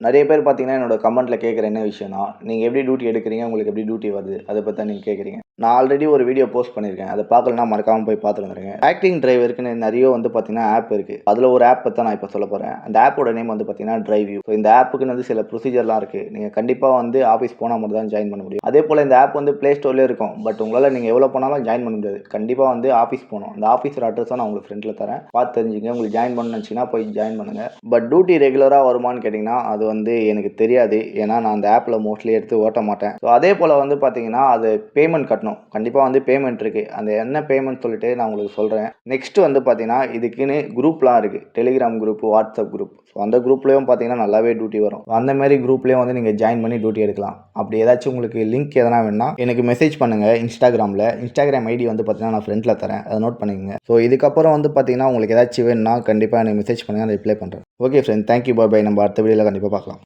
நிறைய பேர் பார்த்தீங்கன்னா, என்னோட கமெண்ட்ல கேட்குற என்ன விஷயம்னா, நீங்க எப்படி டியூட்டி எடுக்கிறீங்க? உங்களுக்கு எப்படி டியூட்டி வருது? அத பத்தி தான் நீங்க கேட்குறீங்க. நான் ஆல்ரெடி ஒரு வீடியோ போஸ்ட் பண்ணியிருக்கேன். அத பார்க்கலன்னா மறக்காம போய் பார்த்துட்டு வந்துருங்க. ஆக்டிங் டிரைவருக்குன்னு நிறைய வந்து பார்த்தீங்கன்னா, ஆப் இருக்கு. அதுல ஒரு ஆப் பத்தி தான் நான் இப்ப சொல்லப் போறேன். அந்த ஆப்போட நேம் வந்து பார்த்தீங்கன்னா, டிரைவ்யூ. ஸோ இந்த ஆப்புக்குன்னு வந்து சில ப்ரொசீஜர்லாம் இருக்கு. நீங்க கண்டிப்பா வந்து ஆஃபீஸ் போனா மட்டும் தான் ஜாயின் பண்ண முடியும். அதேபோல இந்த ஆப் வந்து Play Storeலயே இருக்கும். பட் உங்களால நீங்க எவ்வளோ போனாலும் ஜாயின் பண்ண முடியாது. கண்டிப்பா வந்து ஆஃபீஸ் போணும். அந்த ஆஃபீஸோட அட்ரஸ நான் உங்களுக்கு ஃப்ரண்ட்ல தரேன். பார்த்து தெரிஞ்சுக்கங்க. உங்களுக்கு ஜாயின் பண்ணணும்னு நினைச்சீங்கன்னா போய் ஜாயின் பண்ணுங்க. பட் டியூட்டி ரெகுலரா வருமான்னு கேட்டீங்கன்னா, அது வந்து எனக்கு தெரியாது. ஏன்னா நான் அந்த ஆப்ல மோஸ்ட்லி எடுத்து ஓட்ட மாட்டேன். ஸோ அதே போல வந்து பார்த்தீங்கன்னா, அது பேமெண்ட் கட்டணும். கண்டிப்பா வந்து பேமெண்ட் இருக்கு. அந்த என்ன பேமெண்ட் சொல்லிட்டு நான் உங்களுக்கு சொல்றேன். நெக்ஸ்ட் வந்து பார்த்தீங்கன்னா, இதுக்குன்னு குரூப்லாம் இருக்கு. Telegram group, WhatsApp group. So அந்த குரூப்லயும் பார்த்தீங்கன்னா நல்லாவே டியூட்டி வரும். அந்த மாதிரி குரூப்லயும் வந்து நீங்க ஜாயின் பண்ணி டியூட்டி எடுக்கலாம். அப்படி ஏதாச்சும் உங்களுக்கு லிங்க் எதனா வேணும்னா எனக்கு மெசேஜ் பண்ணுங்க இன்ஸ்டாகிராம்ல. இன்ஸ்டாகிராம் ஐடி வந்து பார்த்தீங்கன்னா நான் ஃப்ரண்ட்ல தரேன். அதை நோட் பண்ணிக்கங்க. ஸோ இதுக்கப்புறம் வந்து பார்த்தீங்கன்னா உங்களுக்கு ஏதாச்சும் வேணும்னா கண்டிப்பாக எனக்கு மெசேஜ் பண்ணுங்க. நான் ரிப்ளை பண்ணுறேன். ஓகே ஃப்ரெண்ட், தேங்க்யூ, பாய். நம்ம அடுத்த வீடியோவில் கண்டிப்பாக பார்க்கலாம்.